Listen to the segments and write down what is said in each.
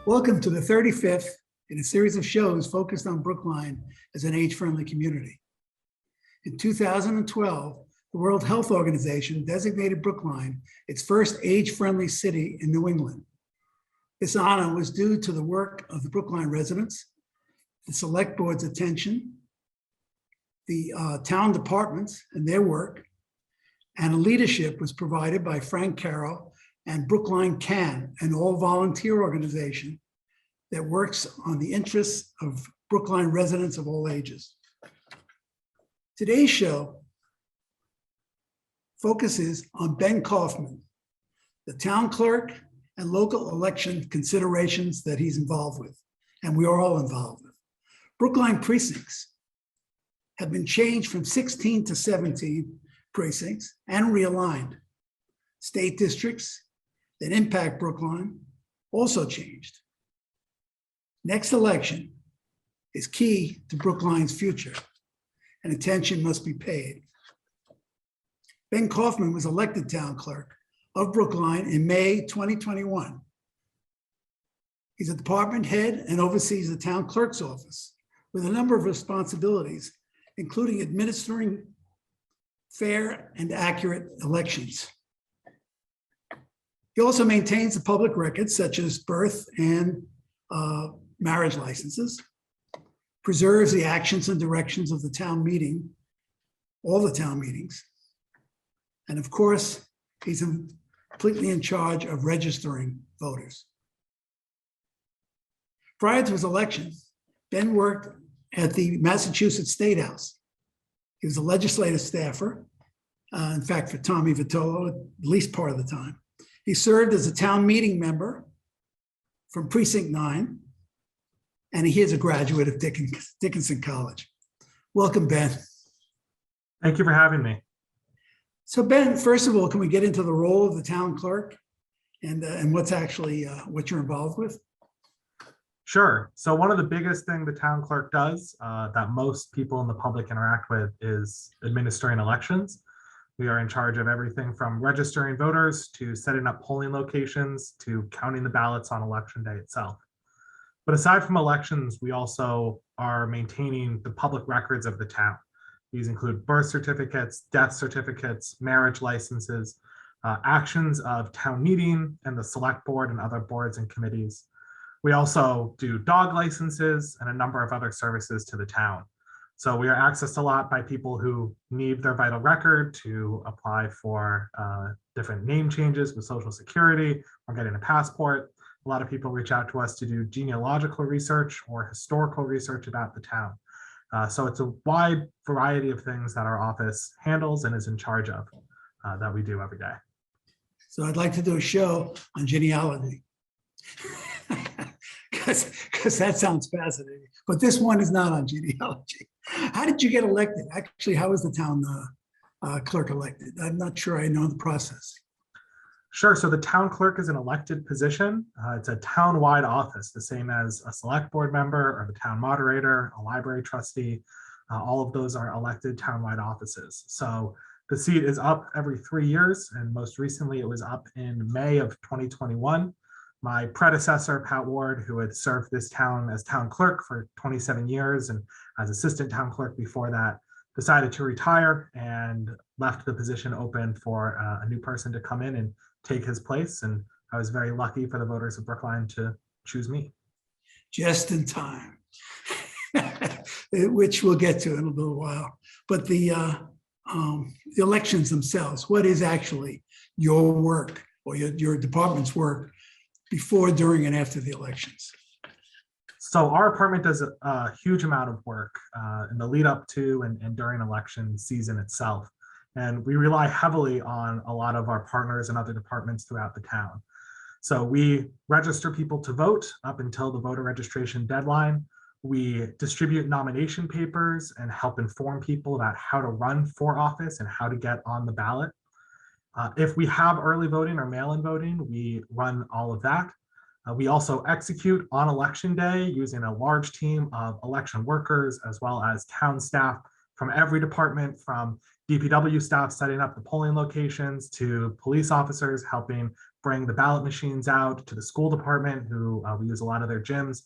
Welcome to the 35th in a series of shows focused on Brookline as an age-friendly community. In 2012, the World Health Organization designated Brookline its first age-friendly city in New England. This honor was due to the work of the Brookline residents, the Select Board's attention, the town departments and their work, and a leadership was provided by Frank Carroll and Brookline Can, an all-volunteer organization that works on the interests of Brookline residents of all ages. Today's show focuses on Ben Kaufman, the town clerk and local election considerations that he's involved with, and we are all involved with. Brookline precincts have been changed from 16 to 17 precincts and realigned. State districts that impact Brookline also changed. Next election is key to Brookline's future, and attention must be paid. Ben Kaufman was elected town clerk of Brookline in May 2021. He's a department head and oversees the town clerk's office with a number of responsibilities, including administering fair and accurate elections. He also maintains the public records such as birth and marriage licenses, preserves the actions and directions of the town meeting, all the town meetings, and of course, he's completely in charge of registering voters. Prior to his election, Ben worked at the Massachusetts State House. He was a legislative staffer, in fact, for Tommy Vitello, at least part of the time. He served as a town meeting member from Precinct 9, and he is a graduate of Dickinson College. Welcome, Ben. Thank you for having me. So Ben, first of all, can we get into the role of the town clerk and what's actually what you're involved with? Sure. So one of the biggest things the town clerk does that most people in the public interact with is administering elections. We are in charge of everything from registering voters to setting up polling locations to counting the ballots on election day itself. But aside from elections, we also are maintaining the public records of the town. These include birth certificates, death certificates, marriage licenses, actions of town meeting and the select board and other boards and committees. We also do dog licenses and a number of other services to the town. So we are accessed a lot by people who need their vital record to apply for different name changes with Social Security or getting a passport. A lot of people reach out to us to do genealogical research or historical research about the town. So it's a wide variety of things that our office handles and is in charge of that we do every day. So I'd like to do a show on genealogy because that sounds fascinating, but this one is not on genealogy. How did you get elected? Actually, how was the town clerk elected? I'm not sure I know the process. Sure. So the town clerk is an elected position. It's a town-wide office, the same as a select board member or the town moderator, a library trustee. All of those are elected town-wide offices. So the seat is up every 3 years, and most recently it was up in May of 2021. My predecessor, Pat Ward, who had served this town as town clerk for 27 years and as assistant town clerk before that, decided to retire and left the position open for a new person to come in and take his place. And I was very lucky for the voters of Brookline to choose me. Just in time, which we'll get to in a little while. But the elections themselves, what is actually your work or your department's work before, during, and after the elections? So our department does a huge amount of work in the lead up to and during election season itself. And we rely heavily on a lot of our partners and other departments throughout the town. So we register people to vote up until the voter registration deadline. We distribute nomination papers and help inform people about how to run for office and how to get on the ballot. If we have early voting or mail-in voting, we run all of that. We also execute on election day using a large team of election workers as well as town staff from every department, from DPW staff setting up the polling locations to police officers helping bring the ballot machines out to the school department, who we use a lot of their gyms,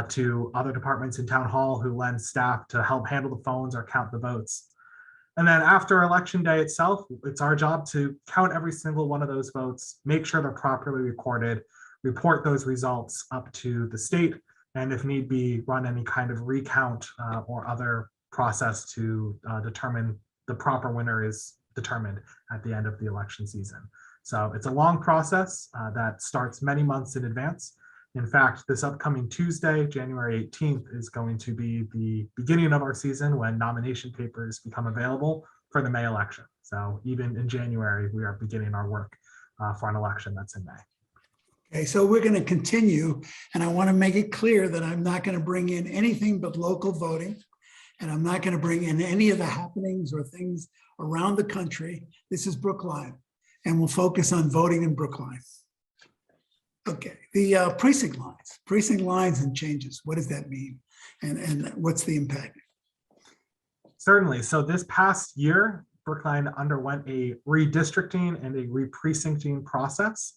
to other departments in town hall who lend staff to help handle the phones or count the votes. And then after election day itself, it's our job to count every single one of those votes, make sure they're properly recorded, report those results up to the state, and if need be, run any kind of recount or other process to determine the proper winner is determined at the end of the election season. So it's a long process that starts many months in advance. In fact, this upcoming Tuesday, January 18th, is going to be the beginning of our season when nomination papers become available for the May election. So even in January, we are beginning our work for an election that's in May. Okay, so we're going to continue, and I want to make it clear that I'm not going to bring in anything but local voting, and I'm not going to bring in any of the happenings or things around the country. This is Brookline, and we'll focus on voting in Brookline. Okay, the precinct lines and changes. What does that mean? And what's the impact? Certainly. So this past year, Brookline underwent a redistricting and a re-precincting process.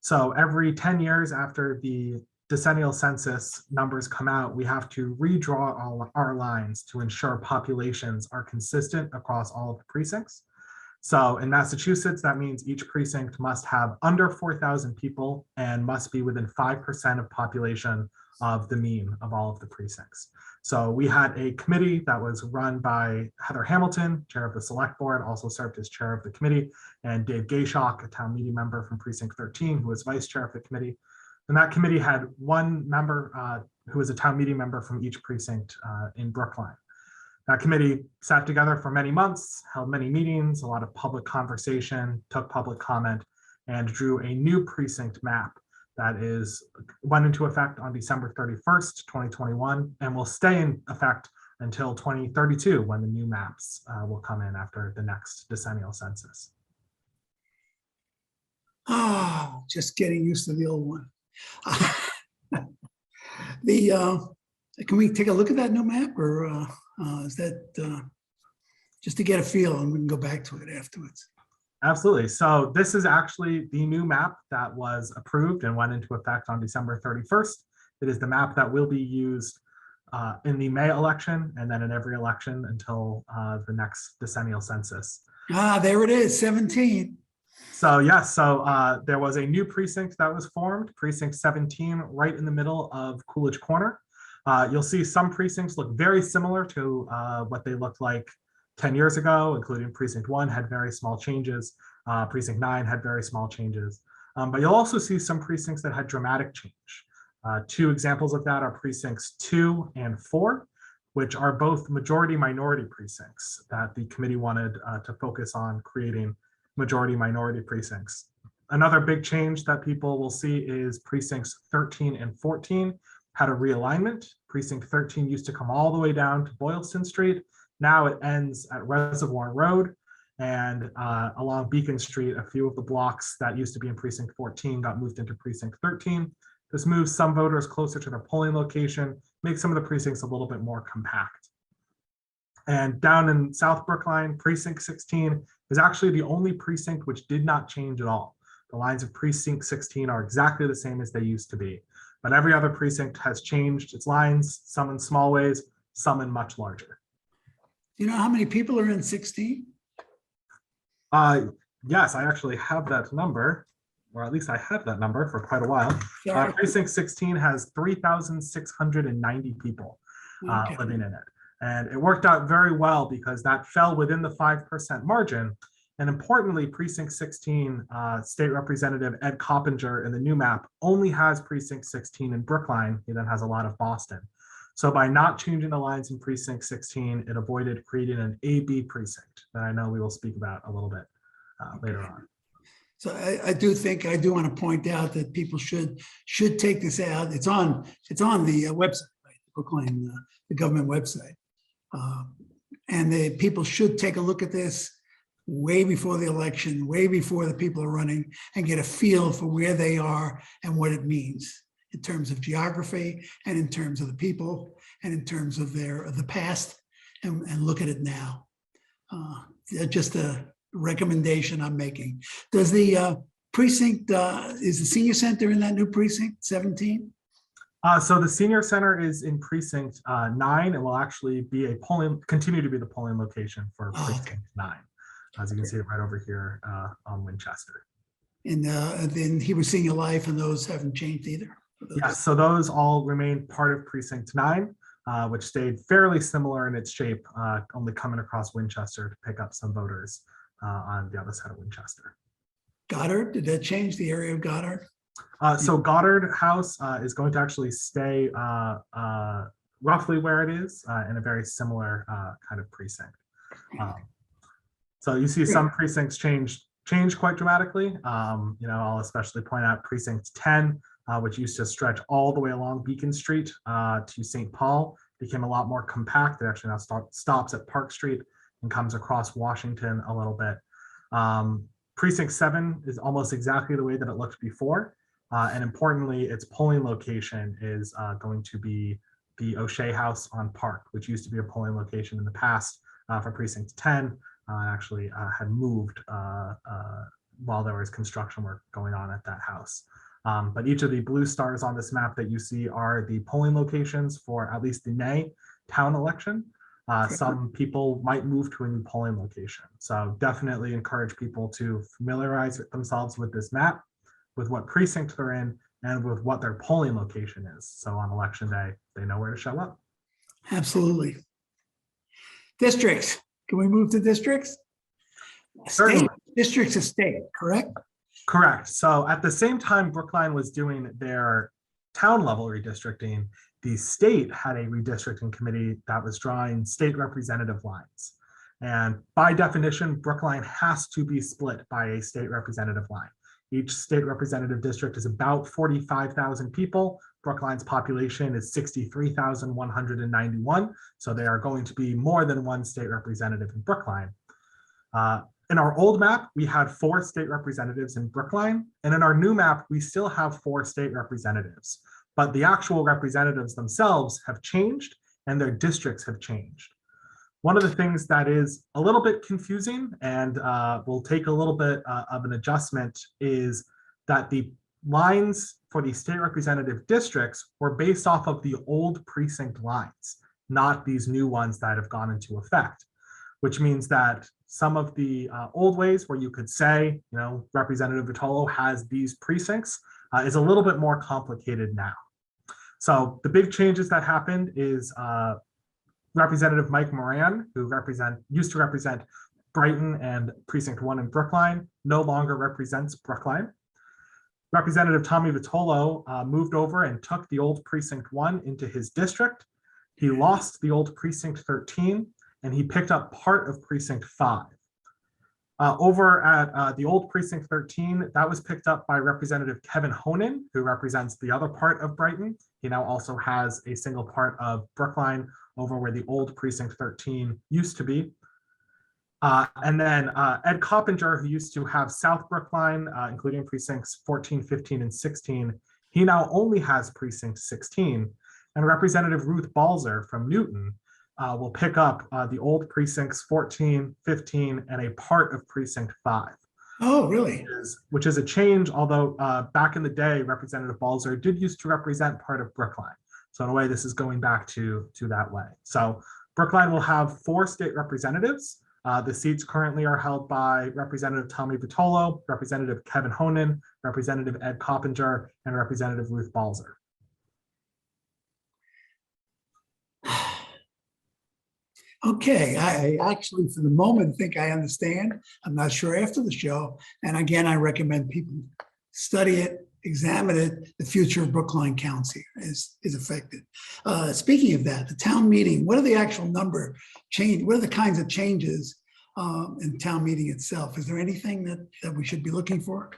So every 10 years after the decennial census numbers come out, we have to redraw all our lines to ensure populations are consistent across all of the precincts. So in Massachusetts, that means each precinct must have under 4,000 people and must be within 5% of population of the mean of all of the precincts. So we had a committee that was run by Heather Hamilton, chair of the select board, also served as chair of the committee, and Dave Gayshock, a town meeting member from precinct 13, who was vice chair of the committee. And that committee had one member who was a town meeting member from each precinct in Brookline. That committee sat together for many months, held many meetings, a lot of public conversation, took public comment, and drew a new precinct map that went into effect on December 31st, 2021, and will stay in effect until 2032, when the new maps will come in after the next decennial census. Just getting used to the old one. Can we take a look at that new map, or is that just to get a feel, and we can go back to it afterwards? Absolutely. So this is actually the new map that was approved and went into effect on December 31st. It is the map that will be used in the May election and then in every election until the next decennial census. There it is, 17. So yes, so there was a new precinct that was formed, precinct 17, right in the middle of Coolidge Corner. You'll see some precincts look very similar to what they looked like 10 years ago, including precinct 1 had very small changes. Precinct 9 had very small changes. But you'll also see some precincts that had dramatic change. Two examples of that are precincts 2 and 4, which are both majority minority precincts that the committee wanted to focus on creating majority minority precincts. Another big change that people will see is precincts 13 and 14 had a realignment. Precinct 13 used to come all the way down to Boylston Street. Now it ends at Reservoir Road, and along Beacon Street, a few of the blocks that used to be in precinct 14 got moved into precinct 13. This moves some voters closer to their polling location, makes some of the precincts a little bit more compact. And down in South Brookline, precinct 16 is actually the only precinct which did not change at all. The lines of precinct 16 are exactly the same as they used to be, but every other precinct has changed its lines, some in small ways, some in much larger. Do you know how many people are in 16? Yes, I actually have that number, or at least I had that number for quite a while. Precinct 16 has 3,690 people living in it. And it worked out very well because that fell within the 5% margin. And importantly, precinct 16, State Representative Ed Coppinger in the new map only has precinct 16 in Brookline. He then has a lot of Boston. So by not changing the lines in precinct 16, it avoided creating an AB precinct that I know we will speak about a little bit later on. So I do want to point out that people should take this out. It's on the website, right? Brookline, the government website. And the people should take a look at this way before the election, way before the people are running, and get a feel for where they are and what it means in terms of geography and in terms of the people and in terms of the past, and look at it now. Just a recommendation I'm making. Does the precinct, is the senior center in that new precinct, 17? So the senior center is in precinct 9 and will actually be continue to be the polling location for Oh, okay. precinct 9. As you can see it right over here on Winchester. And then he was senior life, and those haven't changed either. Yes, so those all remain part of precinct 9, which stayed fairly similar in its shape, only coming across Winchester to pick up some voters on the other side of Winchester. Goddard, did that change the area of Goddard? So Goddard House is going to actually stay roughly where it is in a very similar kind of precinct. So you see some precincts change quite dramatically. I'll especially point out precinct 10, which used to stretch all the way along Beacon Street to St. Paul, became a lot more compact. It actually now stops at Park Street and comes across Washington a little bit. Precinct 7 is almost exactly the way that it looked before. And importantly, its polling location is going to be the O'Shea House on Park, which used to be a polling location in the past for precinct 10, and actually had moved while there was construction work going on at that house. But each of the blue stars on this map that you see are the polling locations for at least the May town election. Some people might move to a new polling location. So definitely encourage people to familiarize themselves with this map, with what precinct they're in, and with what their polling location is. So on election day, they know where to show up. Absolutely. Districts. Can we move to districts? Certainly. Districts of state, correct? Correct. So at the same time Brookline was doing their town level redistricting, the state had a redistricting committee that was drawing state representative lines. And by definition, Brookline has to be split by a state representative line. Each state representative district is about 45,000 people. Brookline's population is 63,191. So they are going to be more than one state representative in Brookline. In our old map, we had 4 state representatives in Brookline. And in our new map, we still have 4 state representatives. But the actual representatives themselves have changed and their districts have changed. One of the things that is a little bit confusing and will take a little bit of an adjustment is that the lines for the state representative districts were based off of the old precinct lines, not these new ones that have gone into effect, which means that some of the old ways where you could say, Representative Vitolo has these precincts is a little bit more complicated now. So the big changes that happened is Representative Mike Moran, who used to represent Brighton and Precinct 1 in Brookline, no longer represents Brookline. Representative Tommy Vitolo moved over and took the old Precinct 1 into his district. He lost the old Precinct 13, and he picked up part of Precinct 5. Over at the old Precinct 13, that was picked up by Representative Kevin Honan, who represents the other part of Brighton. He now also has a single part of Brookline over where the old Precinct 13 used to be. And then Ed Coppinger, who used to have South Brookline, including precincts 14, 15, and 16, he now only has precinct 16. And Representative Ruth Balzer from Newton will pick up the old precincts 14, 15, and a part of precinct 5. Oh, really? Which is a change, although back in the day, Representative Balzer did used to represent part of Brookline. So in a way, this is going back to that way. So Brookline will have 4 state representatives. The seats currently are held by Representative Tommy Vitolo, Representative Kevin Honan, Representative Ed Coppinger, and Representative Ruth Balzer. Okay, I actually, for the moment, think I understand. I'm not sure after the show. And again, I recommend people study it, examine it. The future of Brookline County is affected. Speaking of that, the town meeting, what are the actual number change? What are the kinds of changes in town meeting itself? Is there anything that we should be looking for?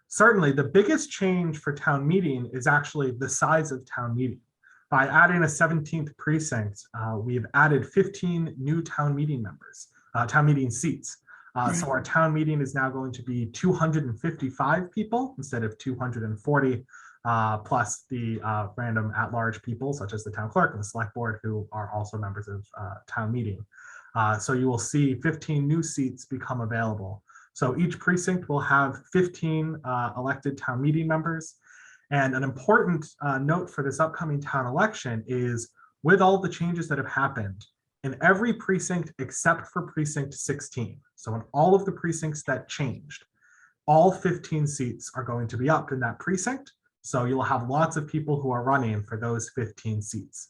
Certainly, the biggest change for town meeting is actually the size of town meeting. By adding a 17th precinct, we have added 15 new town meeting members, town meeting seats. Right. So our town meeting is now going to be 255 people instead of 240, plus the random at-large people such as the town clerk and the select board who are also members of town meeting. So you will see 15 new seats become available. So each precinct will have 15 elected town meeting members. And an important note for this upcoming town election is, with all the changes that have happened in every precinct except for precinct 16. So in all of the precincts that changed, all 15 seats are going to be up in that precinct. So you'll have lots of people who are running for those 15 seats.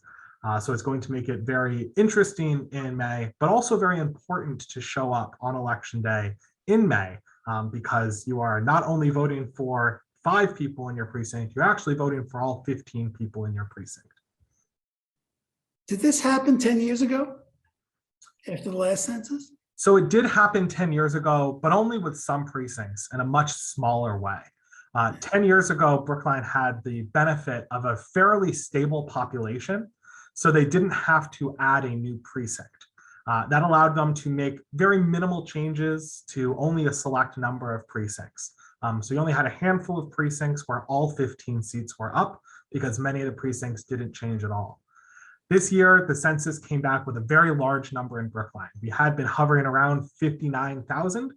So it's going to make it very interesting in May, but also very important to show up on election day in May, because you are not only voting for 5 people in your precinct, you're actually voting for all 15 people in your precinct. Did this happen 10 years ago after the last census? So it did happen 10 years ago, but only with some precincts in a much smaller way. 10 years ago, Brookline had the benefit of a fairly stable population, so they didn't have to add a new precinct. That allowed them to make very minimal changes to only a select number of precincts. So you only had a handful of precincts where all 15 seats were up, because many of the precincts didn't change at all. This year, the census came back with a very large number in Brookline. We had been hovering around 59,000.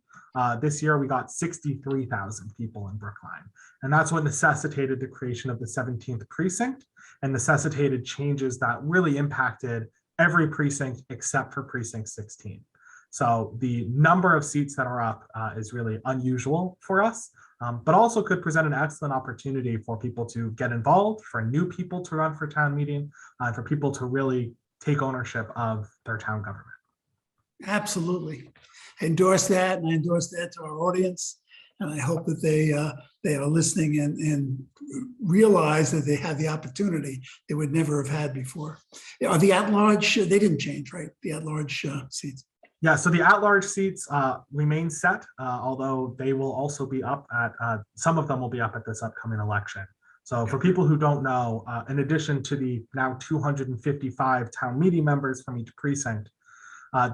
This year, we got 63,000 people in Brookline. And that's what necessitated the creation of the 17th precinct and necessitated changes that really impacted every precinct except for precinct 16. So the number of seats that are up is really unusual for us, but also could present an excellent opportunity for people to get involved, for new people to run for town meeting, and for people to really take ownership of their town government. Absolutely. I endorse that, and I endorse that to our audience. And I hope that they are listening and realize that they have the opportunity they would never have had before. Are the at-large, they didn't change, right? The at-large seats. Yeah, so the at-large seats remain set, although they will also be up at, some of them will be up at this upcoming election. So for people who don't know, in addition to the now 255 town meeting members from each precinct,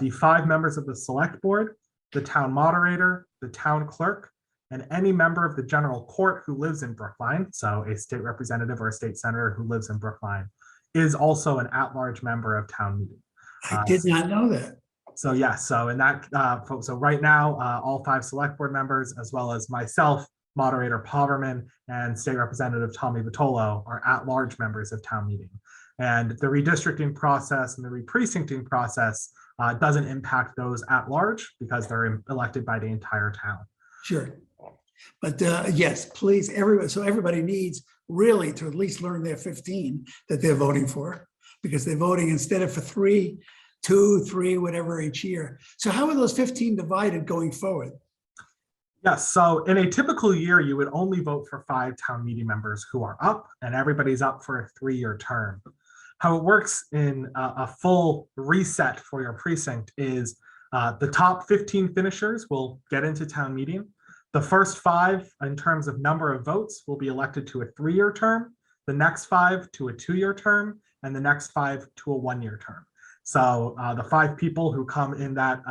the 5 members of the select board, the town moderator, the town clerk, and any member of the general court who lives in Brookline, so a state representative or a state senator who lives in Brookline, is also an at-large member of town meeting. I did not know that. So yes, so in that, so right now, all 5 select board members, as well as myself, moderator Poverman, and state representative Tommy Vitolo, are at-large members of town meeting. And the redistricting process and the reprecincting process doesn't impact those at large because they're elected by the entire town. Sure. But yes, please, everybody. So everybody needs really to at least learn their 15 that they're voting for, because they're voting instead of for 3, 2, 3, whatever each year. So how are those 15 divided going forward? Yes, so in a typical year, you would only vote for 5 town meeting members who are up, and everybody's up for a 3-year term. How it works in a full reset for your precinct is the top 15 finishers will get into town meeting. The first 5, in terms of number of votes, will be elected to a 3-year term, the next 5 to a 2-year term, and the next 5 to a 1-year term. So the 5 people who come in that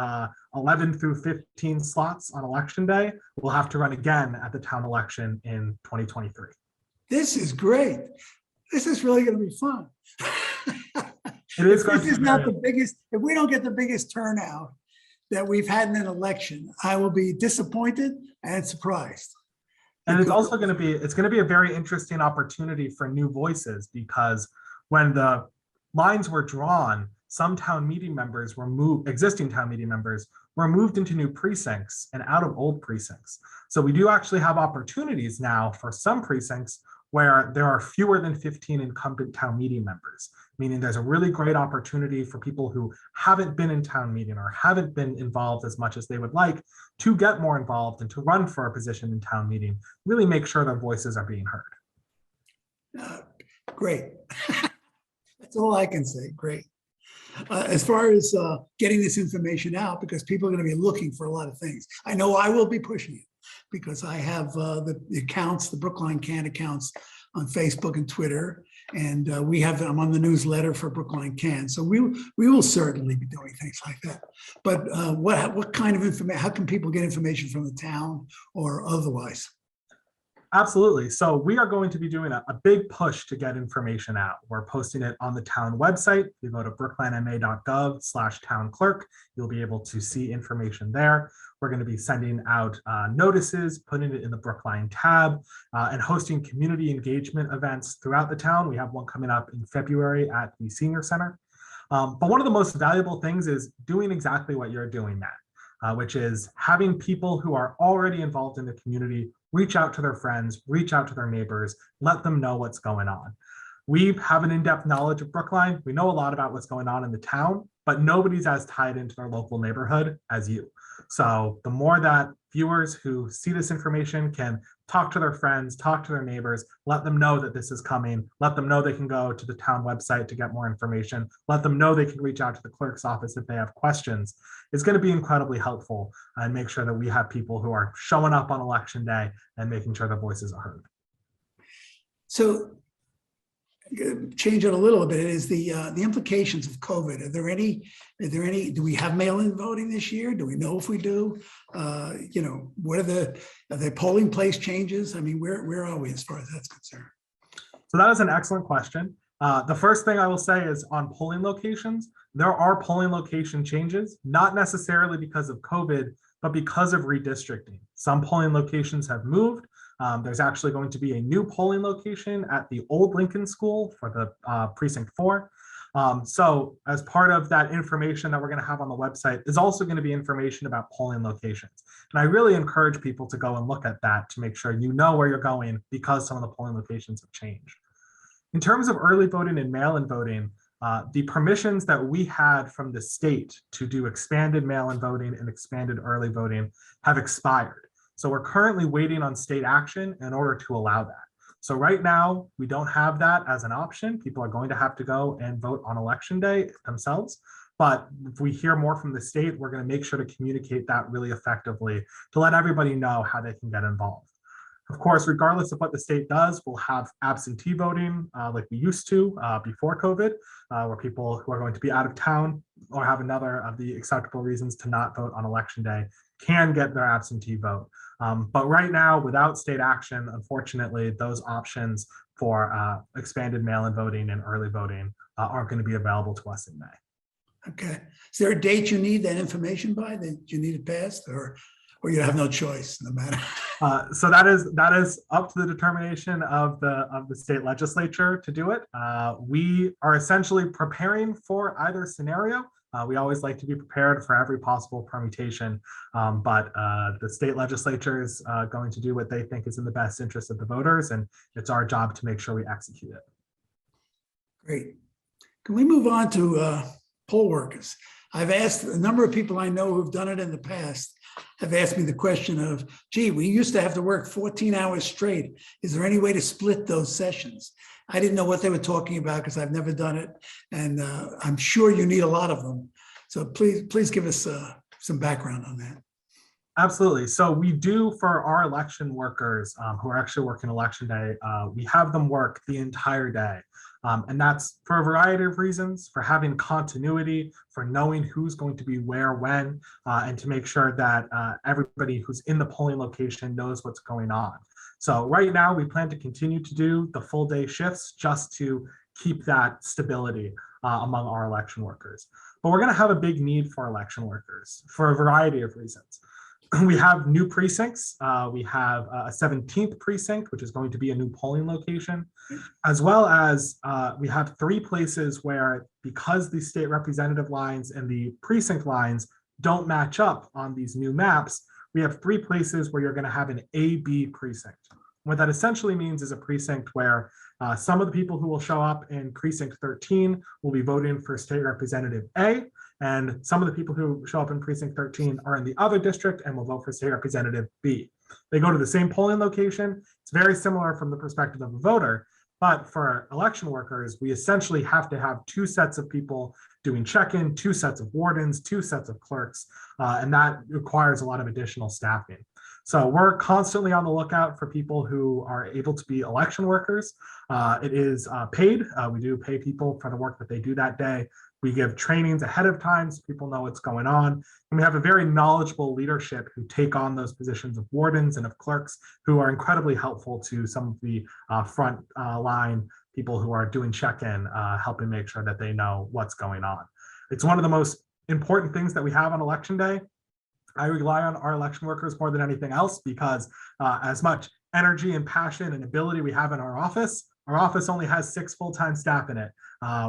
11 through 15 slots on election day will have to run again at the town election in 2023. This is great. This is really going to be fun. It is This is not the biggest, if we don't get the biggest turnout that we've had in an election, I will be disappointed and surprised. And it's also going to be a very interesting opportunity for new voices, because when the lines were drawn, some town meeting members were moved, existing town meeting members were moved into new precincts and out of old precincts. So we do actually have opportunities now for some precincts where there are fewer than 15 incumbent town meeting members, meaning there's a really great opportunity for people who haven't been in town meeting or haven't been involved as much as they would like to get more involved and to run for a position in town meeting, really make sure their voices are being heard. Great. That's all I can say. Great. As far as getting this information out, because people are going to be looking for a lot of things. I know I will be pushing it because I have the accounts, the Brookline Can accounts on Facebook and Twitter, and I'm on the newsletter for Brookline Can. So we will certainly be doing things like that. But what kind of information? How can people get information from the town or otherwise? Absolutely. So we are going to be doing a big push to get information out. We're posting it on the town website. If you go to brooklinema.gov/town clerk, you'll be able to see information there. We're going to be sending out notices, putting it in the Brookline tab, and hosting community engagement events throughout the town. We have one coming up in February at the Senior Center. But one of the most valuable things is doing exactly what you're doing, Matt, which is having people who are already involved in the community reach out to their friends, reach out to their neighbors, let them know what's going on. We have an in-depth knowledge of Brookline. We know a lot about what's going on in the town, but nobody's as tied into their local neighborhood as you. So the more that viewers who see this information can talk to their friends, talk to their neighbors, let them know that this is coming, let them know they can go to the town website to get more information, let them know they can reach out to the clerk's office if they have questions, it's going to be incredibly helpful and make sure that we have people who are showing up on election day and making sure their voices are heard. So change it a little bit is the implications of COVID. Are there any, do we have mail-in voting this year? Do we know if we do? What are there polling place changes? I mean, where are we as far as that's concerned? So that is an excellent question. The first thing I will say is on polling locations, there are polling location changes, not necessarily because of COVID, but because of redistricting. Some polling locations have moved. There's actually going to be a new polling location at the old Lincoln School for the Precinct 4. So as part of that information that we're going to have on the website is also going to be information about polling locations. And I really encourage people to go and look at that to make sure you know where you're going because some of the polling locations have changed. In terms of early voting and mail-in voting, the permissions that we had from the state to do expanded mail-in voting and expanded early voting have expired. So we're currently waiting on state action in order to allow that. So right now, we don't have that as an option. People are going to have to go and vote on election day themselves. But if we hear more from the state, we're going to make sure to communicate that really effectively to let everybody know how they can get involved. Of course, regardless of what the state does, we'll have absentee voting like we used to before COVID, where people who are going to be out of town or have another of the acceptable reasons to not vote on election day can get their absentee vote. But right now, without state action, unfortunately, those options for expanded mail-in voting and early voting aren't going to be available to us in May. Okay. Is there a date you need that information by, that you need it passed, or you have no choice no matter? So that is up to the determination of the state legislature to do it. We are essentially preparing for either scenario. We always like to be prepared for every possible permutation, but the state legislature is going to do what they think is in the best interest of the voters, and it's our job to make sure we execute it. Great. Can we move on to poll workers? I've asked a number of people I know who've done it in the past have asked me the question of, gee, we used to have to work 14 hours straight. Is there any way to split those sessions? I didn't know what they were talking about because I've never done it. And I'm sure you need a lot of them. So please give us some background on that. Absolutely. So we do, for our election workers who are actually working election day, we have them work the entire day. And that's for a variety of reasons, for having continuity, for knowing who's going to be where, when, and to make sure that everybody who's in the polling location knows what's going on. So right now we plan to continue to do the full day shifts just to keep that stability among our election workers. But we're going to have a big need for election workers for a variety of reasons. We have new precincts. We have a 17th precinct, which is going to be a new polling location, as well as we have 3 places where, because the state representative lines and the precinct lines don't match up on these new maps, we have 3 places where you're going to have an A-B precinct. What that essentially means is a precinct where some of the people who will show up in precinct 13 will be voting for state representative A, and some of the people who show up in precinct 13 are in the other district and will vote for state representative B. They go to the same polling location. It's very similar from the perspective of a voter, but for election workers, we essentially have to have 2 sets of people doing check-in, 2 sets of wardens, 2 sets of clerks, and that requires a lot of additional staffing. So we're constantly on the lookout for people who are able to be election workers. It is paid. We do pay people for the work that they do that day. We give trainings ahead of time so people know what's going on. And we have a very knowledgeable leadership who take on those positions of wardens and of clerks, who are incredibly helpful to some of the front line people who are doing check-in, helping make sure that they know what's going on. It's one of the most important things that we have on election day. I rely on our election workers more than anything else, because as much energy and passion and ability we have in our office only has 6 full-time staff in it.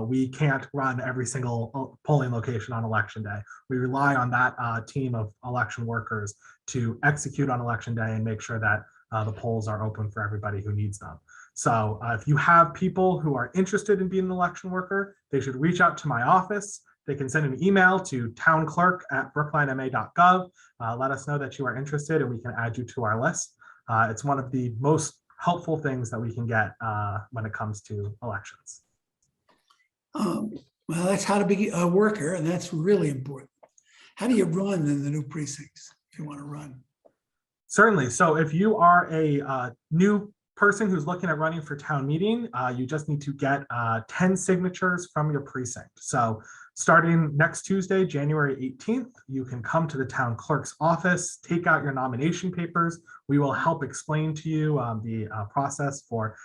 We can't run every single polling location on election day. We rely on that team of election workers to execute on election day and make sure that the polls are open for everybody who needs them. So if you have people who are interested in being an election worker, they should reach out to my office. They can send an email to townclerk@brooklinema.gov. Let us know that you are interested and we can add you to our list. It's one of the most helpful things that we can get when it comes to elections. Well, that's how to be a worker, and that's really important. How do you run in the new precincts if you want to run? Certainly. So if you are a new person who's looking at running for town meeting, you just need to get 10 signatures from your precinct. So starting next Tuesday, January 18th, you can come to the town clerk's office, take out your nomination papers. We will help explain to you the process for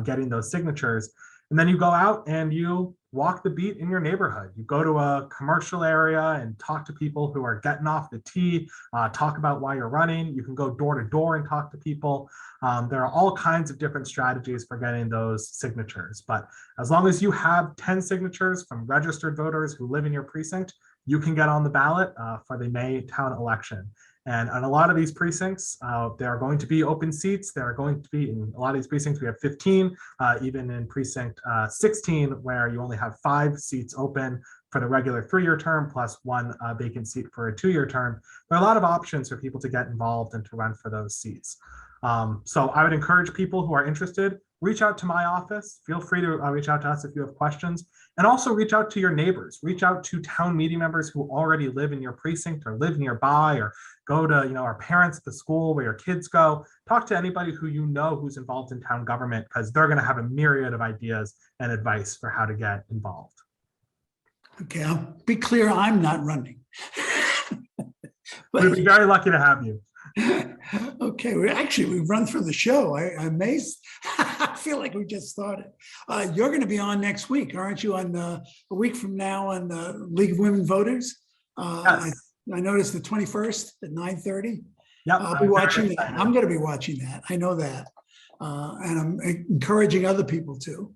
getting those signatures. And then you go out and you walk the beat in your neighborhood. You go to a commercial area and talk to people who are getting off the tee, talk about why you're running. You can go door to door and talk to people. There are all kinds of different strategies for getting those signatures. But as long as you have 10 signatures from registered voters who live in your precinct, you can get on the ballot for the May town election. And on a lot of these precincts, there are going to be open seats. There are going to be, in a lot of these precincts, we have 15, even in precinct 16, where you only have 5 seats open for the regular 3-year term, plus 1 vacant seat for a 2-year term. There are a lot of options for people to get involved and to run for those seats. So I would encourage people who are interested, reach out to my office. Feel free to reach out to us if you have questions, and also reach out to your neighbors. Reach out to town meeting members who already live in your precinct or live nearby, or go to our parents at the school where your kids go. Talk to anybody who you know who's involved in town government, because they're going to have a myriad of ideas and advice for how to get involved. Okay, I'll be clear, I'm not running. We'd be very lucky to have you. Okay, we've run through the show. I'm amazed. I feel like we just started. You're going to be on next week, aren't you? On a week from now on the League of Women Voters. Yes. I noticed the 21st at 9:30. Yep, I'll be watching that. I'm going to be watching that. I know that, and I'm encouraging other people to,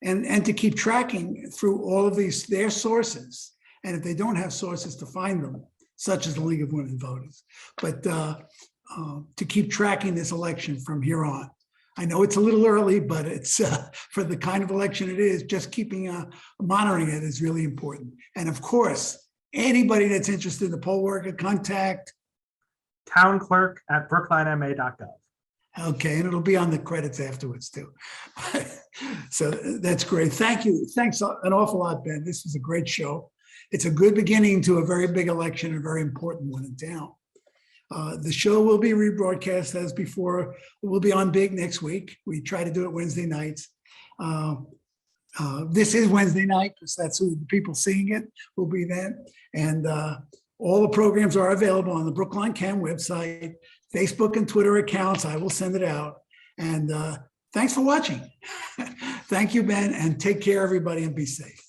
and to keep tracking through all of their sources. And if they don't have sources, to find them, such as the League of Women Voters, but to keep tracking this election from here on. I know it's a little early, but it's for the kind of election it is, just keeping monitoring it is really important. And of course, anybody that's interested in the poll worker, contact townclerk@brooklinema.gov. Okay, and it'll be on the credits afterwards too. So that's great. Thank you. Thanks an awful lot, Ben. This was a great show. It's a good beginning to a very big election, a very important one in town. The show will be rebroadcast as before. We'll be on big next week. We try to do it Wednesday nights. This is Wednesday night because that's who the people seeing it will be then. And all the programs are available on the Brookline Cam website, Facebook and Twitter accounts. I will send it out. And thanks for watching. Thank you, Ben, and take care, everybody, and be safe.